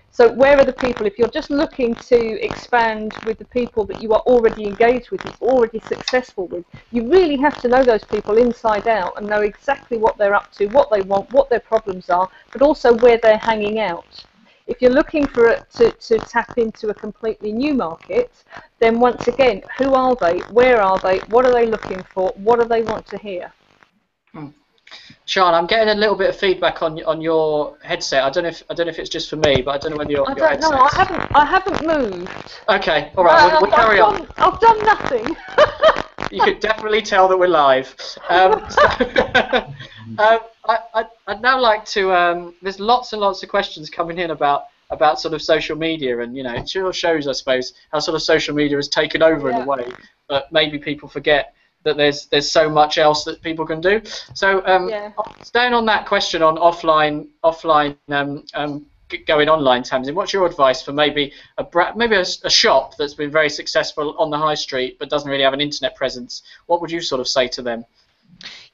So where are the people? If you're just looking to expand with the people that you are already engaged with, you're already successful with, you really have to know those people inside out and know exactly what they're up to, what they want, what their problems are, but also where they're hanging out. If you're looking to tap into a completely new market, then once again, who are they? Where are they? What are they looking for? What do they want to hear? Sian, I'm getting a little bit of feedback on your headset. I don't know if it's just for me, but I don't know whether your headset. No, I haven't moved. Okay, all right, we'll carry on. I've done nothing. You could definitely tell that we're live. I'd now like to. There's lots and lots of questions coming in about sort of social media, and it sure shows, I suppose, how sort of social media has taken over in a way, but maybe people forget that there's so much else that people can do. So staying on that question on offline going online, Tamsin, what's your advice for maybe a shop that's been very successful on the high street but doesn't really have an internet presence? What would you sort of say to them?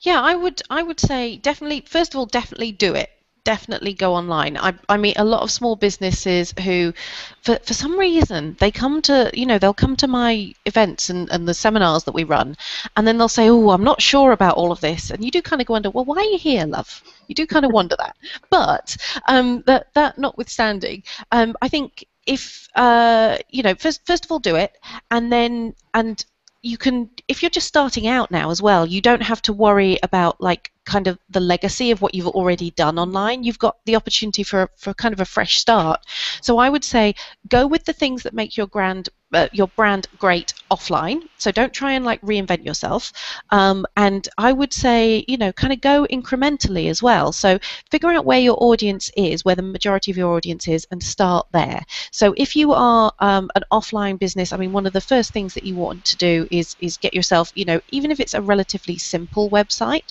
Yeah, I would say definitely, first of all, definitely do it. Definitely go online. I meet a lot of small businesses who, for some reason, they come to, they'll come to my events and the seminars that we run, and then they'll say, oh, I'm not sure about all of this. And you do kind of wonder, well, why are you here, love? You do kind of wonder that. But that notwithstanding, I think if, first of all, do it, and you can, if you're just starting out now as well, you don't have to worry about like kind of the legacy of what you've already done online. You've got the opportunity for kind of a fresh start. So I would say go with the things that make your brand great offline. So don't try and like reinvent yourself. And I would say, kind of go incrementally as well. So figure out where your audience is, where the majority of your audience is, and start there. So if you are an offline business, I mean, one of the first things that you want to do is get yourself, even if it's a relatively simple website,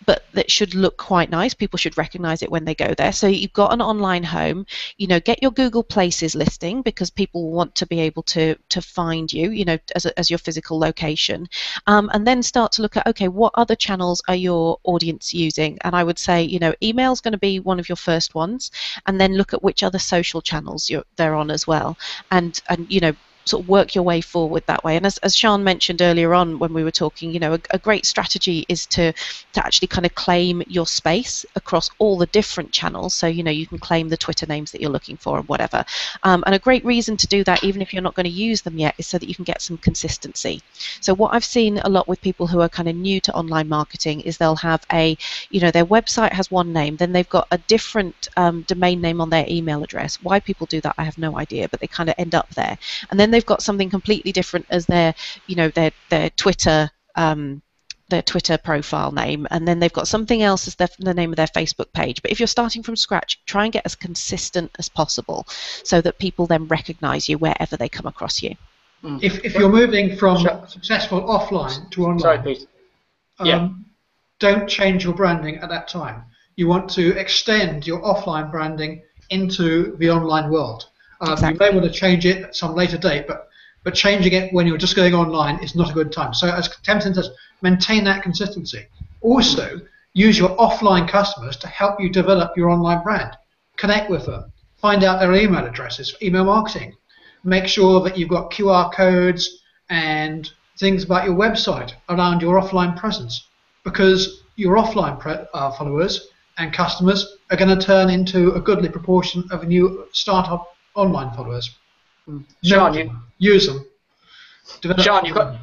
but that should look quite nice. People should recognize it when they go there. So you've got an online home, get your Google Places listing, because people want to be able to find you, as your physical location. And then start to look at, okay, what other channels are your audience using? And I would say, email is going to be one of your first ones, and then look at which other social channels they're on as well. And sort of work your way forward that way. And as Sian mentioned earlier on when we were talking, a great strategy is to actually kind of claim your space across all the different channels. So, you can claim the Twitter names that you're looking for and whatever. And a great reason to do that, even if you're not going to use them yet, is so that you can get some consistency. So what I've seen a lot with people who are kind of new to online marketing is they'll have their website has one name, then they've got a different domain name on their email address. Why people do that, I have no idea, but they kind of end up there. And then they've got something completely different as their Twitter profile name, and then they've got something else as the name of their Facebook page. But if you're starting from scratch, try and get as consistent as possible so that people then recognize you wherever they come across you. If you're moving from successful offline to online, Sorry, please. Don't change your branding at that time. You want to extend your offline branding into the online world. Exactly. You may want to change it at some later date, but changing it when you're just going online is not a good time. So as Tamsin says, maintain that consistency. Also, use your offline customers to help you develop your online brand. Connect with them. Find out their email addresses for email marketing. Make sure that you've got QR codes and things about your website around your offline presence, because your offline followers and customers are going to turn into a goodly proportion of new startup online followers. Sian, use them. Sian, you've got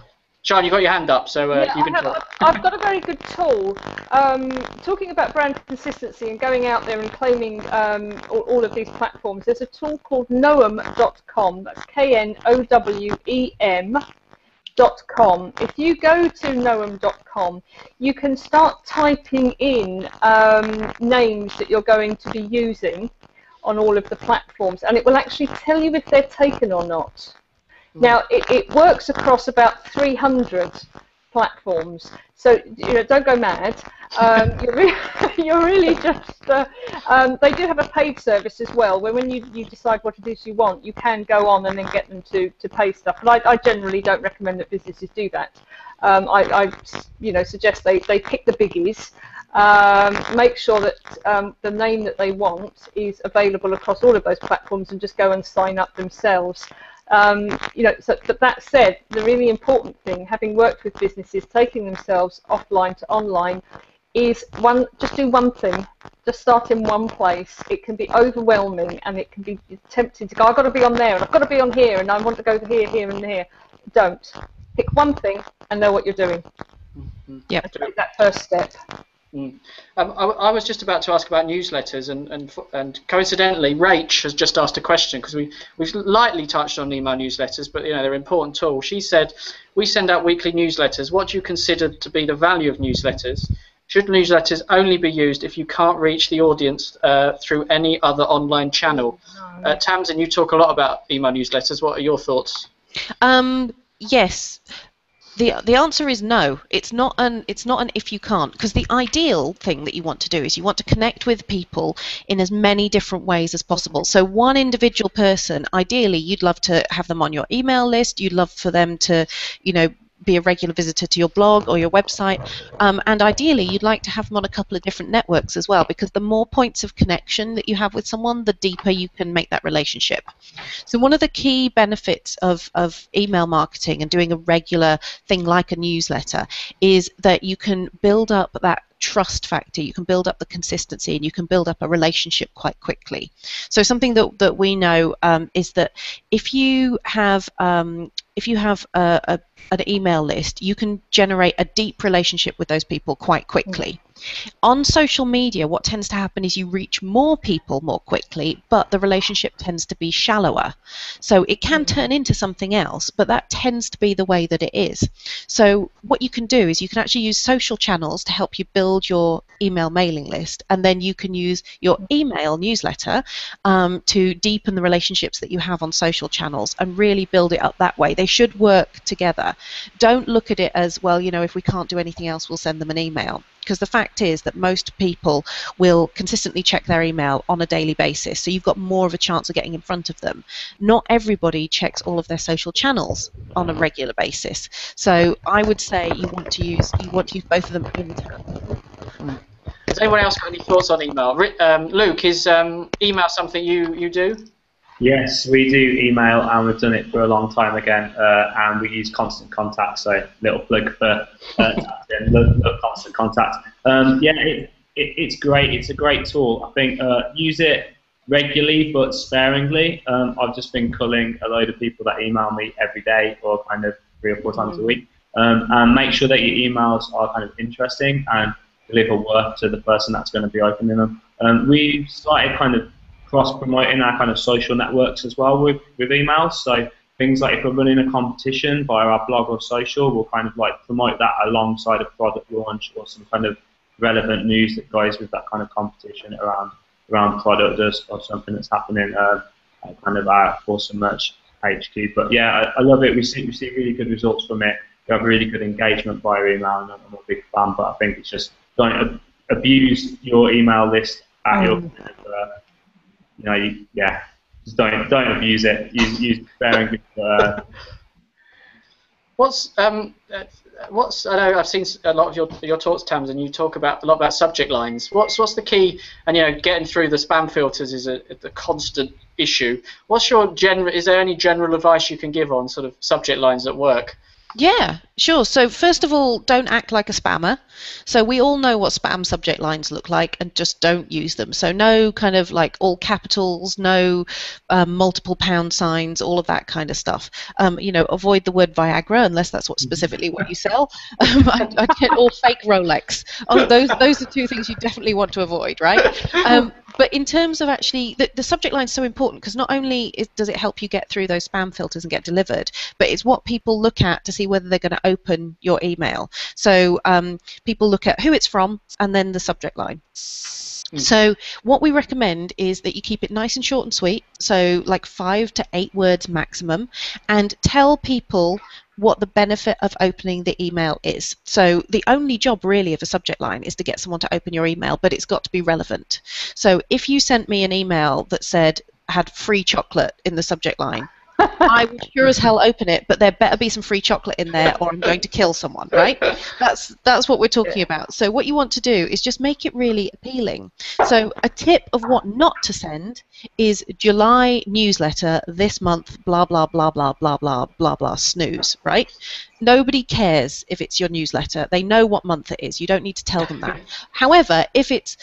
your hand up, so you can talk. I've got a very good tool. Talking about brand consistency and going out there and claiming all of these platforms, there's a tool called Knowem.com. That's KNOWEM.com. If you go to Knowem.com, you can start typing in names that you're going to be using on all of the platforms, and it will actually tell you if they're taken or not. Now, it works across about 300 platforms, so don't go mad. You're really just. They do have a paid service as well, where when you decide what it is you want, you can go on and then get them to pay stuff. But I generally don't recommend that businesses do that. I suggest they pick the biggies. Make sure that the name that they want is available across all of those platforms, and just go and sign up themselves. But that said, the really important thing, having worked with businesses taking themselves offline to online, is just do one thing. Just start in one place. It can be overwhelming, and it can be tempting to go, I've got to be on there, and I've got to be on here, and I want to go here, here, and here. Don't. Pick one thing and know what you're doing. Yep. Take that first step. I was just about to ask about newsletters, and coincidentally, Rach has just asked a question, because we've lightly touched on email newsletters, but they're an important tool. She said, we send out weekly newsletters. What do you consider to be the value of newsletters? Should newsletters only be used if you can't reach the audience through any other online channel? Tamsin, you talk a lot about email newsletters. What are your thoughts? Yes. The answer is no. It's not an if you can't, because the ideal thing that you want to do is you want to connect with people in as many different ways as possible. So one individual person, ideally you'd love to have them on your email list, you'd love for them to, be a regular visitor to your blog or your website, and ideally you'd like to have them on a couple of different networks as well, because the more points of connection that you have with someone, the deeper you can make that relationship. So one of the key benefits of email marketing and doing a regular thing like a newsletter is that you can build up that trust factor, you can build up the consistency, and you can build up a relationship quite quickly. So something that we know is that if you have an email list, you can generate a deep relationship with those people quite quickly. On social media, what tends to happen is you reach more people more quickly, but the relationship tends to be shallower. So it can turn into something else, but that tends to be the way that it is. So what you can do is you can actually use social channels to help you build your email mailing list, and then you can use your email newsletter to deepen the relationships that you have on social channels and really build it up that way. They should work together. Don't look at it as, well, if we can't do anything else, we'll send them an email. Because the fact is that most people will consistently check their email on a daily basis, so you've got more of a chance of getting in front of them. Not everybody checks all of their social channels on a regular basis, so I would say you want to use both of them in tandem. Has anyone else got any thoughts on email? Luke, is email something you do? Yes, we do email, and we've done it for a long time again, and we use Constant Contact, so little plug for Constant Contact. It's great. It's a great tool. I think use it regularly but sparingly. I've just been culling a load of people that email me every day or kind of 3 or 4 times a week, and make sure that your emails are kind of interesting and deliver worth to the person that's going to be opening them. We've started kind of cross-promoting our kind of social networks as well with emails. So things like if we're running a competition via our blog or social, we'll kind of like promote that alongside a product launch or some kind of relevant news that goes with that kind of competition around product or something that's happening at kind of our Awesome Merch HQ. But yeah, I love it. We see really good results from it. We have really good engagement via email, and I'm a big fan. But I think it's just don't abuse your email list at your just don't abuse it. Use it sparingly. I know I've seen a lot of your talks, Tams, and you talk a lot about subject lines. What's the key? And getting through the spam filters is a constant issue. Is there any general advice you can give on sort of subject lines that work? Yeah, sure. So first of all, don't act like a spammer. So we all know what spam subject lines look like, and just don't use them. So no kind of like all capitals, no multiple pound signs, all of that kind of stuff. Avoid the word Viagra unless that's specifically what you sell. I'd get all fake Rolex. Oh, those are 2 things you definitely want to avoid, right? But in terms of actually, the subject line is so important, because not only does it help you get through those spam filters and get delivered, but it's what people look at to see whether they're going to open your email. So people look at who it's from and then the subject line. So what we recommend is that you keep it nice and short and sweet, so like 5 to 8 words maximum, and tell people what the benefit of opening the email is. So the only job really of a subject line is to get someone to open your email, but it's got to be relevant. So if you sent me an email that had free chocolate in the subject line, I would sure as hell open it, but there better be some free chocolate in there or I'm going to kill someone, right? That's what we're talking about. So what you want to do is just make it really appealing. So a tip of what not to send is July newsletter this month, blah, blah, blah, blah, blah, blah, blah, blah, snooze, right? Nobody cares if it's your newsletter. They know what month it is. You don't need to tell them that. However, if it's,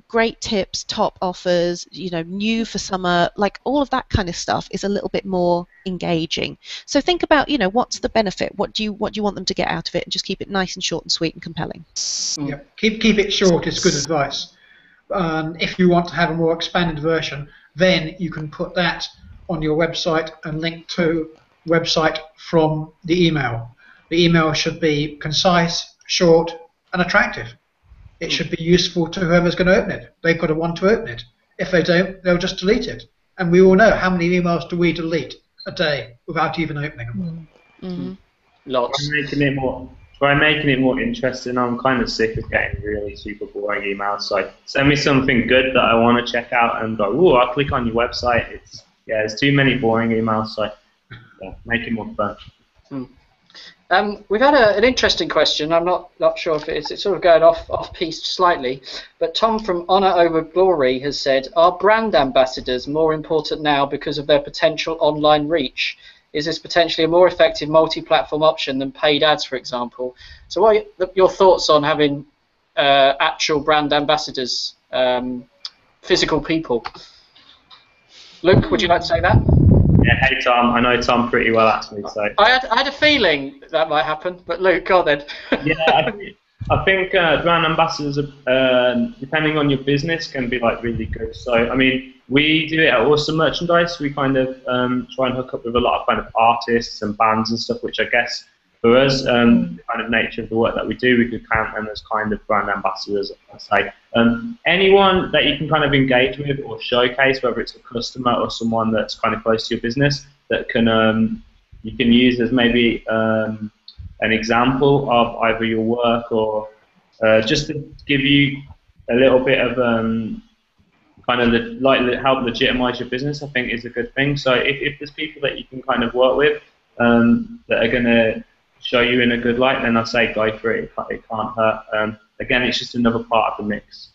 great tips, top offers, new for summer, like all of that kind of stuff is a little bit more engaging. So think about, what's the benefit? What do you want them to get out of it? And just keep it nice and short and sweet and compelling. Yeah, keep it short is good advice. If you want to have a more expanded version, then you can put that on your website and link to website from the email. The email should be concise, short, and attractive. It should be useful to whoever's going to open it. They've got to want to open it. If they don't, they'll just delete it. And we all know how many emails do we delete a day without even opening them. Lots. Try making it more interesting. I'm kind of sick of getting really super boring emails. So send me something good that I want to check out and go, ooh, I'll click on your website. There's too many boring emails. So yeah, make it more fun. We've had an interesting question. I'm not sure if it's sort of going off piste slightly, but Tom from Honor Over Glory has said, are brand ambassadors more important now because of their potential online reach? Is this potentially a more effective multi-platform option than paid ads, for example? So what are your thoughts on having actual brand ambassadors, physical people? Luke, would you like to say that? Yeah, hey Tom, I know Tom pretty well actually. So I had a feeling that might happen, but Luke, go on then. Yeah, I think brand ambassadors, depending on your business, can be like really good. So I mean, we do it at Awesome Merchandise. We kind of try and hook up with a lot of kind of artists and bands and stuff, which I guess for us, the kind of nature of the work that we do, we could count them as kind of brand ambassadors, I'd say. Anyone that you can kind of engage with or showcase, whether it's a customer or someone that's kind of close to your business, that can you can use as maybe an example of either your work or just to give you a little bit of kind of help legitimize your business, I think is a good thing. So if there's people that you can kind of work with that are going to show you in a good light, then I say go for it. It can't hurt. Again, it's just another part of the mix.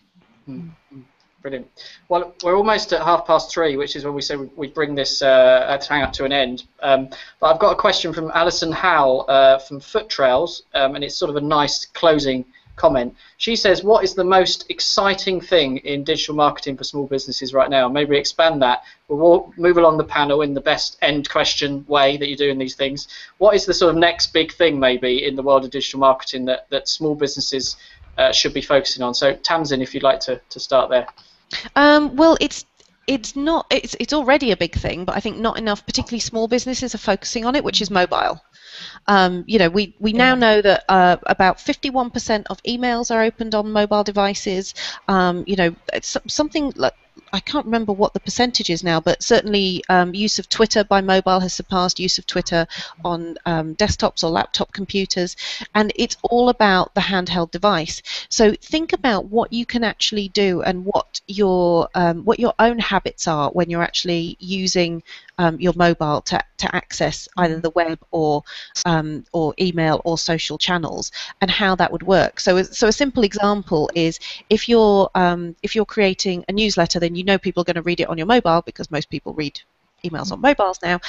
Brilliant. Well, we're almost at 3:30, which is when we say we bring this hangout to an end. But I've got a question from Alison Howell from Foot Trails, and it's sort of a nice closing comment. She says, what is the most exciting thing in digital marketing for small businesses right now? Maybe expand that. We'll move along the panel in the best end question way that you do in these things. What is the sort of next big thing maybe in the world of digital marketing that small businesses should be focusing on? So Tamsin, if you'd like to start there. Well, it's already a big thing, but I think not enough, particularly small businesses, are focusing on it, which is mobile. We now know that about 51% of emails are opened on mobile devices. It's something like, I can't remember what the percentage is now, but certainly use of Twitter by mobile has surpassed use of Twitter on desktops or laptop computers, and it's all about the handheld device. So think about what you can actually do and what your own habits are when you're actually using your mobile to access either the web or email or social channels, and how that would work. So a simple example is if you're creating a newsletter, then you know people are going to read it on your mobile because most people read emails on mobiles now.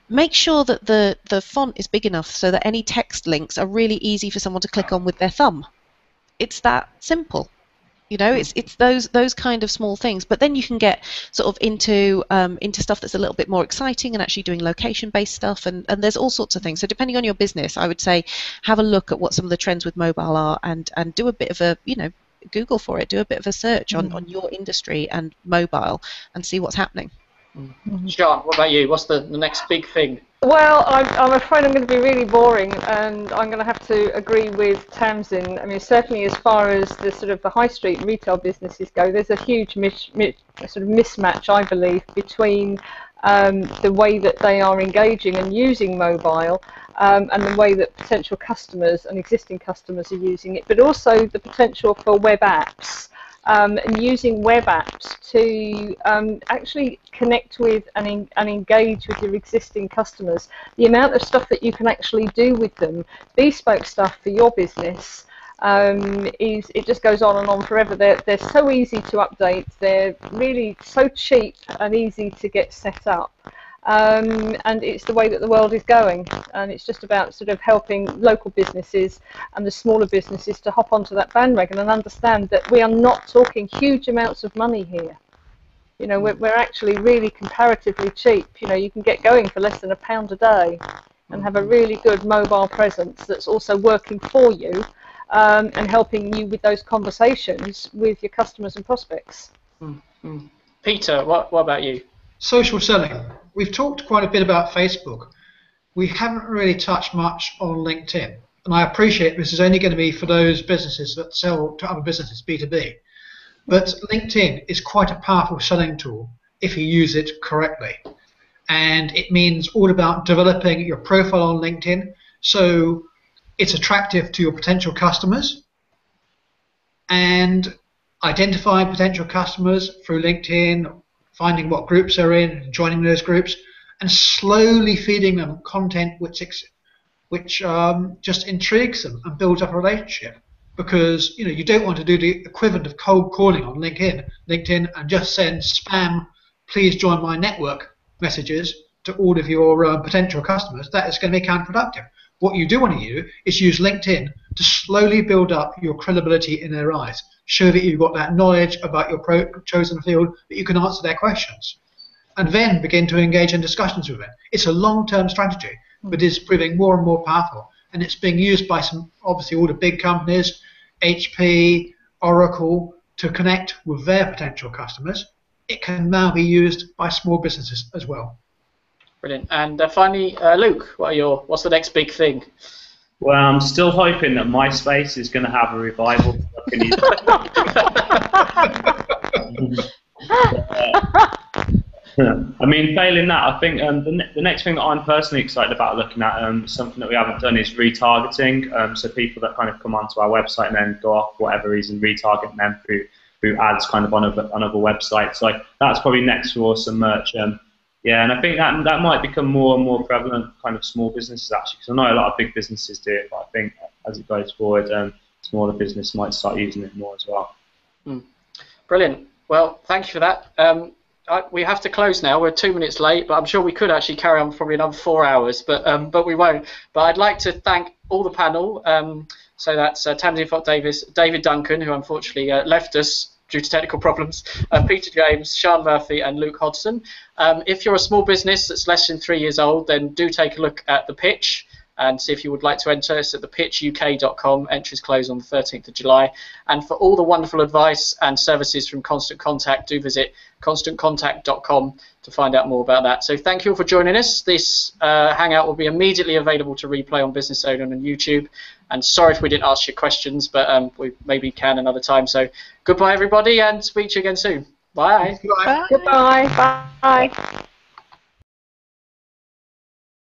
Make sure that the font is big enough so that any text links are really easy for someone to click on with their thumb. It's that simple. It's those kind of small things, but then you can get sort of into stuff that's a little bit more exciting and actually doing location-based stuff, and there's all sorts of things. So depending on your business, I would say have a look at what some of the trends with mobile are, and do a bit of a Google for it, do a bit of a search on your industry and mobile, and see what's happening. Sian, what about you? What's the next big thing? Well, I'm afraid I'm going to be really boring, and I'm going to have to agree with Tamsin. I mean, certainly as far as the sort of the high street retail businesses go, there's a huge mismatch, I believe, between the way that they are engaging and using mobile and the way that potential customers and existing customers are using it, but also the potential for web apps. And using web apps to actually connect with and engage with your existing customers. The amount of stuff that you can actually do with them, bespoke stuff for your business, it just goes on and on forever. They're so easy to update. They're really so cheap and easy to get set up. And it's the way that the world is going, and it's just about sort of helping local businesses and the smaller businesses to hop onto that bandwagon and understand that we are not talking huge amounts of money here. We're actually really comparatively cheap. You can get going for less than £1 a day and have a really good mobile presence that's also working for you and helping you with those conversations with your customers and prospects. Peter, what about you? Social selling. We've talked quite a bit about Facebook. We haven't really touched much on LinkedIn. And I appreciate this is only going to be for those businesses that sell to other businesses, B2B. But LinkedIn is quite a powerful selling tool if you use it correctly. And it means all about developing your profile on LinkedIn, So it's attractive to your potential customers, and identifying potential customers through LinkedIn, finding what groups they're in, joining those groups, and slowly feeding them content which just intrigues them and builds up a relationship. Because you don't want to do the equivalent of cold calling on LinkedIn and just send spam, please join my network messages to all of your potential customers. That is going to be counterproductive. What you do want to is use LinkedIn to slowly build up your credibility in their eyes. Show that you've got that knowledge about your chosen field, that you can answer their questions, and then begin to engage in discussions with them. It's a long-term strategy, but it's proving more and more powerful, and it's being used by obviously all the big companies, HP, Oracle, to connect with their potential customers. It can now be used by small businesses as well. Brilliant. And finally, Luke, what's the next big thing? Well, I'm still hoping that MySpace is going to have a revival. I mean, failing that, I think the next thing that I'm personally excited about looking at, something that we haven't done, is retargeting. So people that kind of come onto our website and then go off for whatever reason, retarget them through ads kind of on other websites. So that's probably next for some merch. Yeah, and I think that might become more and more prevalent kind of small businesses, actually, because I know a lot of big businesses do it, but I think as it goes forward, smaller business might start using it more as well. Brilliant. Well, thank you for that. We have to close now. We're 2 minutes late, but I'm sure we could actually carry on for probably another 4 hours, but we won't. But I'd like to thank all the panel. So that's Tamsin Fox-Davis, David Duncan, who unfortunately left us due to technical problems, Peter James, Sian Murphy, and Luke Hodgson. If you're a small business that's less than 3 years old, then do take a look at the pitch and see if you would like to enter us at thepitchuk.com. Entries close on the 13th of July. And for all the wonderful advice and services from Constant Contact, do visit constantcontact.com to find out more about that. So thank you all for joining us. This Hangout will be immediately available to replay on Business Owner and YouTube. And sorry if we didn't ask you questions, but we maybe can another time. So goodbye, everybody, and speak to you again soon. Bye. Goodbye. Bye.